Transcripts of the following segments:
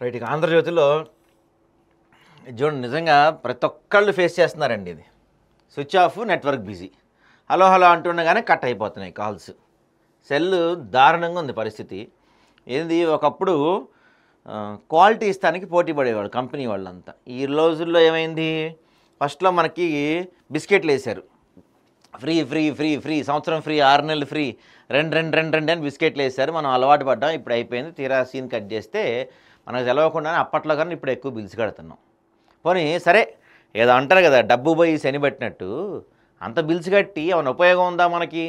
Right. ఇక ఆంధ్రజ్యోతిలో చూడండి, నిజంగా ప్రతి ఒక్కళ్ళు ఫేస్ చేస్తున్నారండి ఇది. Switch off, network busy, hello hello అంటుండగానే కట్ అయిపోతున్నాయి కాల్స్. సెల్ దారుణంగా ఉంది పరిస్థితి. ఏంది, ఒకప్పుడు క్వాలిటీ ఇస్తానికి పోటీ పడేవాళ్ళు కంపెనీ వాళ్ళంతా. ఈ రోజుల్లో ఏమైంది, ఫస్ట్లో మనకి బిస్కెట్లు వేశారు, ఫ్రీ ఫ్రీ ఫ్రీ ఫ్రీ, సంవత్సరం ఫ్రీ, 6 నెలలు ఫ్రీ, రెండు అని బిస్కెట్లు వేశారు. మనం అలవాటు పడ్డాం. ఇప్పుడు అయిపోయింది. తీరా సీన్ కట్ చేస్తే మనకు తెలవకుండానే అప్పట్లో కానీ ఇప్పుడు ఎక్కువ బిల్స్ కడుతున్నాం. పోనీ సరే, ఏదో అంటారు కదా, డబ్బు పోయి శని పట్టినట్టు, అంత బిల్స్ కట్టి ఏమైనా ఉపయోగం ఉందా మనకి?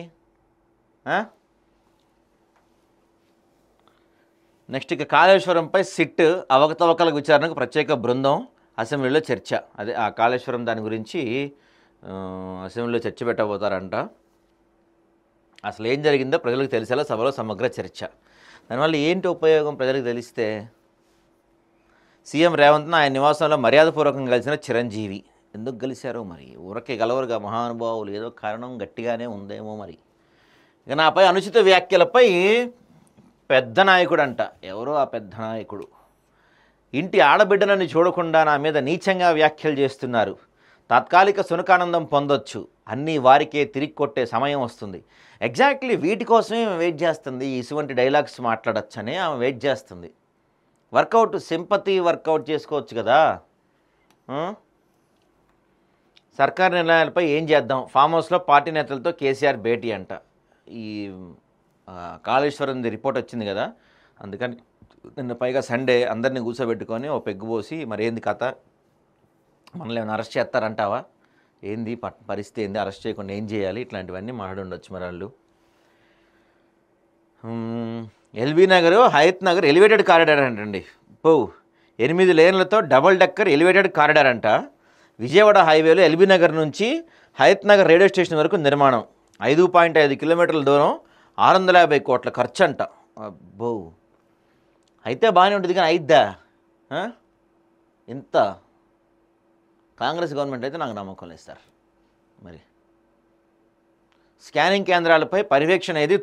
నెక్స్ట్, ఇక కాళేశ్వరంపై సిట్ అవకతవకల విచారణకు ప్రత్యేక బృందం అసెంబ్లీలో చర్చ. అదే ఆ కాళేశ్వరం దాని గురించి అసెంబ్లీలో చర్చ పెట్టబోతారంట. అసలు ఏం జరిగిందో ప్రజలకు తెలిసేలా సభలో సమగ్ర చర్చ. దానివల్ల ఏంటి ఉపయోగం ప్రజలకు తెలిస్తే? సీఎం రేవంత్ను ఆయన నివాసంలో మర్యాదపూర్వకంగా కలిసిన చిరంజీవి. ఎందుకు కలిశారో మరి, ఊరకే గలవరుగా మహానుభావులు, ఏదో కారణం గట్టిగానే ఉందేమో మరి. ఇక నాపై అనుచిత వ్యాఖ్యలపై పెద్ద నాయకుడు అంట. ఎవరో ఆ పెద్ద నాయకుడు, ఇంటి ఆడబిడ్డనని చూడకుండా నా మీద నీచంగా వ్యాఖ్యలు చేస్తున్నారు. తాత్కాలిక సునకానందం పొందొచ్చు, అన్నీ వారికే తిరిగి కొట్టే సమయం వస్తుంది. ఎగ్జాక్ట్లీ వీటి కోసమే ఆమె వెయిట్ చేస్తుంది. ఇటువంటి డైలాగ్స్ మాట్లాడచ్చనే ఆమె వెయిట్ చేస్తుంది. వర్కౌట్, సింపతి వర్కౌట్ చేసుకోవచ్చు కదా. సర్కార్ నిర్ణయాలపై ఏం చేద్దాం, ఫామ్ హౌస్లో పార్టీ నేతలతో కేసీఆర్ భేటీ అంట. ఈ కాళేశ్వరంది రిపోర్ట్ వచ్చింది కదా, అందుకని నిన్న పైగా సండే అందరినీ కూర్చోబెట్టుకొని ఓ పెగ్గు పోసి, మరి ఏంది కథ, మనల్ని ఏమైనా అరెస్ట్ చేస్తారంటావా, ఏంది పరిస్థితి, ఏంది, అరెస్ట్ చేయకుండా ఏం చేయాలి, ఇట్లాంటివన్నీ మాట్లాడుండొచ్చు మరి వాళ్ళు. ఎల్బీ నగర్, హయత్ నగర్ ఎలివేటెడ్ కారిడార్ అంటండి. 8 లేన్లతో డబుల్ డెక్కర్ ఎలివేటెడ్ కారిడార్ అంట. విజయవాడ హైవేలో ఎల్బీ నగర్ నుంచి హయత్ నగర్ రైల్వే స్టేషన్ వరకు నిర్మాణం. 5.5 కిలోమీటర్ల దూరం, 650 కోట్ల ఖర్చు అంట. అబ్బో, అయితే బాగానే ఉంటుంది కానీ అయిద్దా ఇంత? కాంగ్రెస్ గవర్నమెంట్ అయితే నాకు నమ్మకం లేదు సార్. మరి స్కానింగ్ కేంద్రాలపై పర్యవేక్షణ ఏది